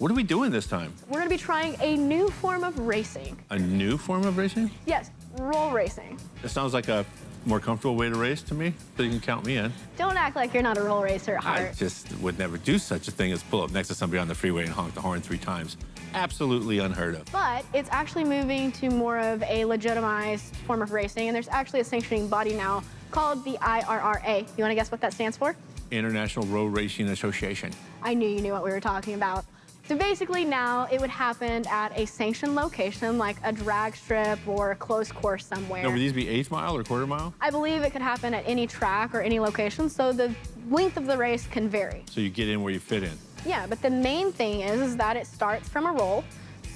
What are we doing this time? We're gonna be trying a new form of racing. A new form of racing? Yes, roll racing. It sounds like a more comfortable way to race to me, so you can count me in. Don't act like you're not a roll racer at heart. I just would never do such a thing as pull up next to somebody on the freeway and honk the horn 3 times. Absolutely unheard of. But it's actually moving to more of a legitimized form of racing, and there's actually a sanctioning body now called the IRRA. You wanna guess what that stands for? International Road Racing Association. I knew you knew what we were talking about. So basically now it would happen at a sanctioned location like a drag strip or a closed course somewhere. Now, would these be 1/8 mile or 1/4 mile? I believe it could happen at any track or any location, so the length of the race can vary. So you get in where you fit in. Yeah, but the main thing is that it starts from a roll.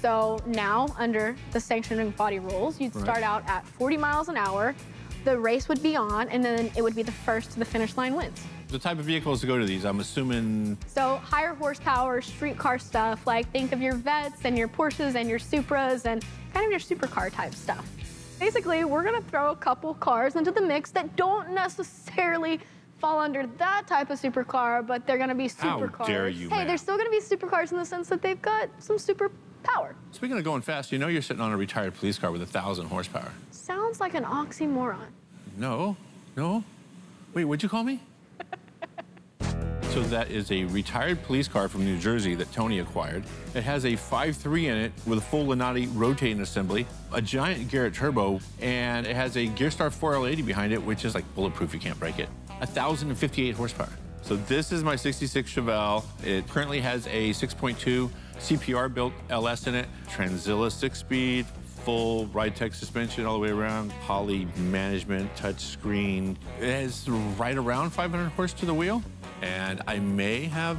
So now under the sanctioning body rules, you'd start out at 40 miles an hour, the race would be on, and then it would be the first to the finish line wins. The type of vehicles to go to these, I'm assuming... So higher horsepower, street car stuff, like think of your Vets and your Porsches and your Supras and kind of your supercar type stuff. Basically, we're gonna throw a couple cars into the mix that don't necessarily fall under that type of supercar, but they're gonna be supercars. How dare you, Hey, ma'am. they're still gonna be supercars in the sense that they've got some super power. Speaking of going fast, you know you're sitting on a retired police car with 1,000 horsepower. Sounds like an oxymoron. No, no. Wait, what'd you call me? So that is a retired police car from New Jersey that Tony acquired. It has a 5.3 in it with a full Lenati rotating assembly, a giant Garrett turbo, and it has a Gearstar 4L80 behind it, which is like bulletproof, you can't break it. 1,058 horsepower. So this is my 66 Chevelle. It currently has a 6.2 CPR built LS in it, Tranzilla 6-speed, full ride tech suspension all the way around, Holley management, touch screen. It has right around 500 horse to the wheel. And I may have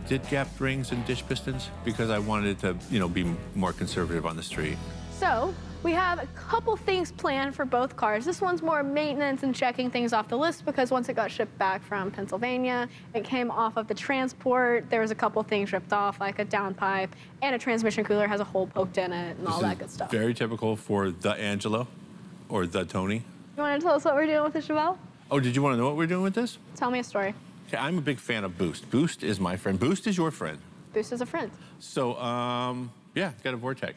did gapped rings and dish pistons because I wanted to, be more conservative on the street. So we have a couple things planned for both cars. This one's more maintenance and checking things off the list because once it got shipped back from Pennsylvania, it came off of the transport. There was a couple things ripped off, like a downpipe, and a transmission cooler has a hole poked in it and all that good stuff. Very typical for the Angelo or the Tony. You want to tell us what we're doing with the Chevelle? Oh, did you want to know what we're doing with this? Tell me a story. Okay, I'm a big fan of Boost. Boost is my friend. Boost is your friend. Boost is a friend. So, yeah, got a Vortec.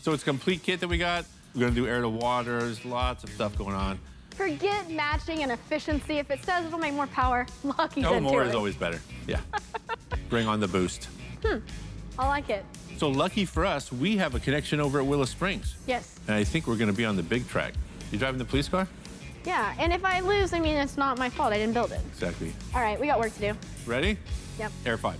So it's a complete kit that we got. We're gonna do air to water. There's lots of stuff going on. Forget matching and efficiency. If it says it'll make more power, Lucky's into it. More is always better. Yeah. Bring on the Boost. I like it. So lucky for us, we have a connection over at Willow Springs. Yes. And I think we're gonna be on the big track. You driving the police car? Yeah, and if I lose, I mean, it's not my fault. I didn't build it. Exactly. All right, we got work to do. Ready? Yep. Air 5.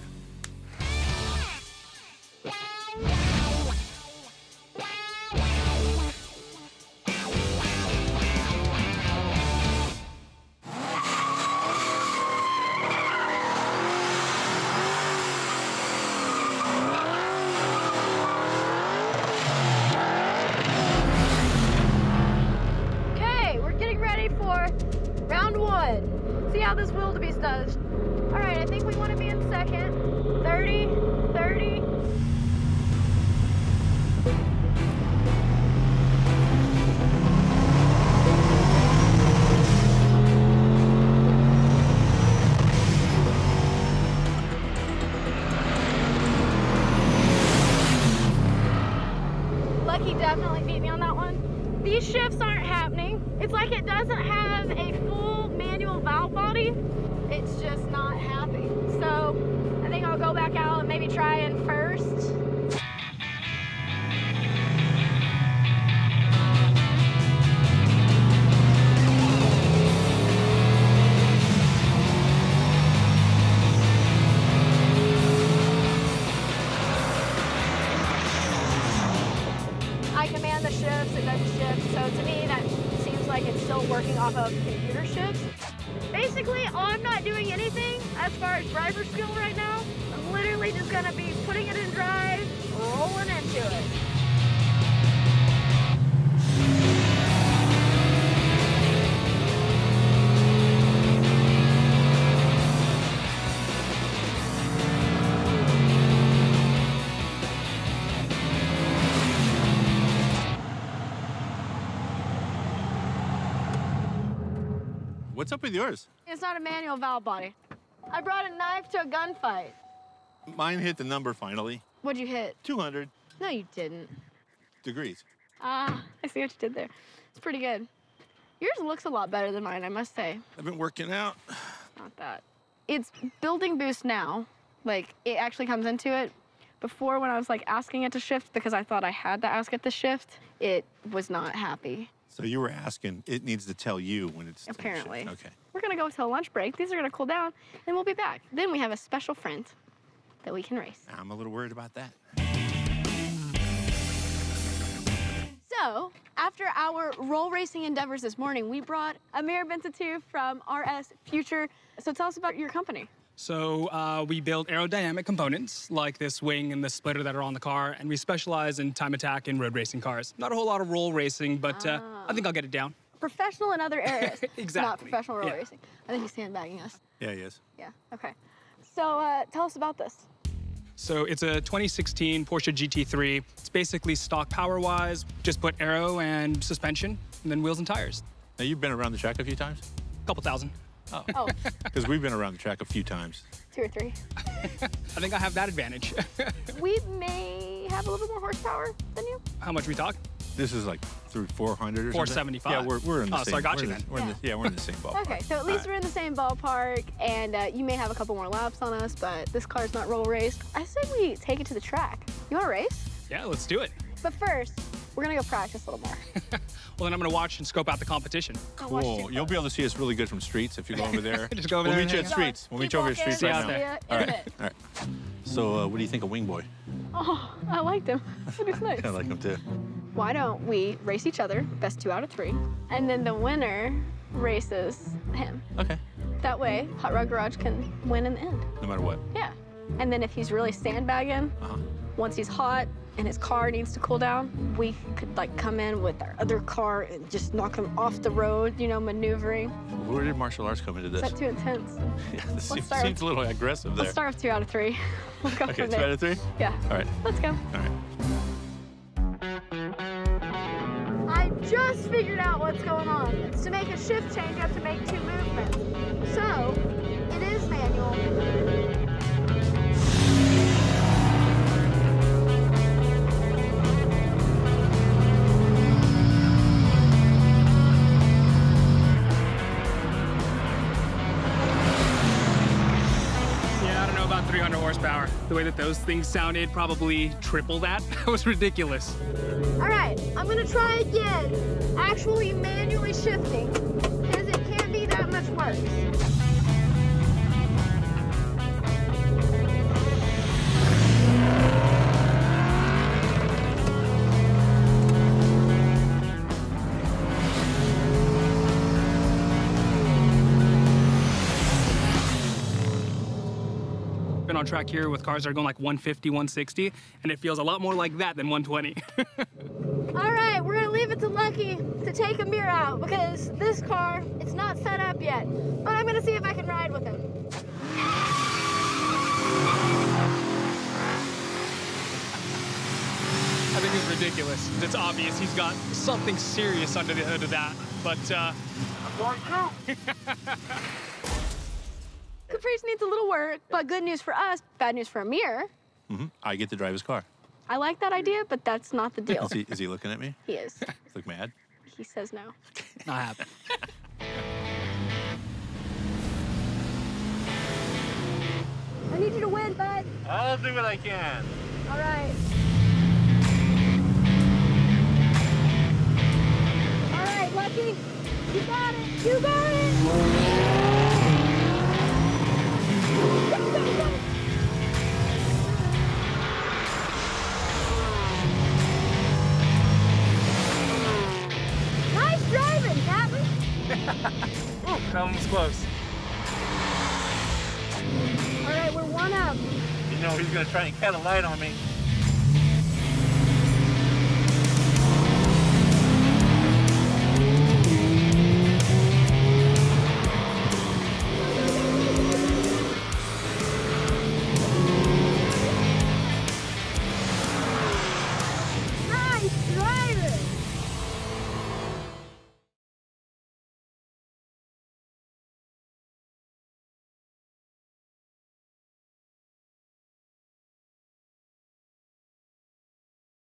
Round 1. See how this wildebeest does. All right, I think we want to be in second. 30, 30. Lucky definitely beat me on that one. These shifts aren't happening. It's like it doesn't have a full manual valve body. It's just not happy. So I think I'll go back out and maybe try in first. I command the shifts, it does the shifts. So to me, that seems like it's still working off of computer shifts. Basically, I'm not doing anything as far as driver skill right now. I'm literally just gonna be putting it in drive, rolling into it. What's up with yours? It's not a manual valve body. I brought a knife to a gunfight. Mine hit the number finally. What'd you hit? 200 No, you didn't. degrees. Ah, I see what you did there. It's pretty good. Yours looks a lot better than mine, I must say. I've been working out. Not that. It's building boost now. Like, it actually comes into it. Before, when I was, like, asking it to shift because I thought I had to ask it to shift, it was not happy. So you were asking, it needs to tell you when it's Apparently. Okay. We're gonna go till lunch break. These are gonna cool down, and we'll be back. Then we have a special friend that we can race. I'm a little worried about that. So, after our roll racing endeavors this morning, we brought Amir Bentatu from RS Future. So tell us about your company. So we build aerodynamic components like this wing and the splitter that are on the car, and we specialize in time attack in road racing cars. Not a whole lot of roll racing, but I think I'll get it down. Professional in other areas. Exactly. Not professional roll racing. I think he's sandbagging us. Yeah, he is. Yeah, okay. So tell us about this. So it's a 2016 Porsche GT3. It's basically stock power-wise, just put aero and suspension, and then wheels and tires. Now, you've been around the track a few times? Couple thousand. Oh. Because we've been around the track a few times. 2 or 3. I think I have that advantage. We may have a little bit more horsepower than you. How much we talk? This is like through 400 or 475. something? Yeah, we're in the same. So I got you then. We're in the same ballpark. Okay, so at least we're in the same ballpark, and you may have a couple more laps on us, but this car's not roll raced. I say we take it to the track. You want to race? Yeah, let's do it. But first, we're gonna go practice a little more. Well, then I'm gonna watch and scope out the competition. Cool. You'll be able to see us really good from streets if you go over there. Just go over We'll there meet you and at hang streets. We'll meet you over at streets See you right out now. there. All right. All right. So, what do you think of Wing Boy? Oh, I liked him. That was nice. I like him too. Why don't we race each other, best 2 out of 3, and then the winner races him. Okay. That way, Hot Rod Garage can win in the end. No matter what. Yeah. And then if he's really sandbagging, once he's hot and his car needs to cool down, we could like come in with our other car and just knock him off the road, you know, maneuvering. Where did martial arts come into this? Is that too intense? Yeah, this Let's seems a little aggressive there. Let's start with 2 out of 3. We'll go Okay, from 2 there. out of 3? Yeah. All right. Let's go. All right. I just figured out what's going on. It's to make a shift change, you have to make 2 movements. So, it is manual. Yeah, I don't know about 300 horsepower. The way that those things sounded, probably triple that. That was ridiculous. All right, I'm gonna try again. Actually manually shifting, because it can't be that much worse. Been on track here with cars that are going like 150, 160, and it feels a lot more like that than 120. All right, we're gonna leave it to Lucky to take Amir out because this car, it's not set up yet. But I'm gonna see if I can ride with him. I think it's ridiculous. It's obvious he's got something serious under the hood of that, but Caprice needs a little work, but good news for us, bad news for Amir. I get to drive his car. I like that idea, but that's not the deal. Is he looking at me? He is. He's look mad? He says no. not happening. I need you to win, bud. I'll do what I can. All right. All right, Lucky. You got it. You got it. Go, go, go. Nice driving, Captain. That one's close. All right, we're 1 up. You know, he's going to try and cat a light on me.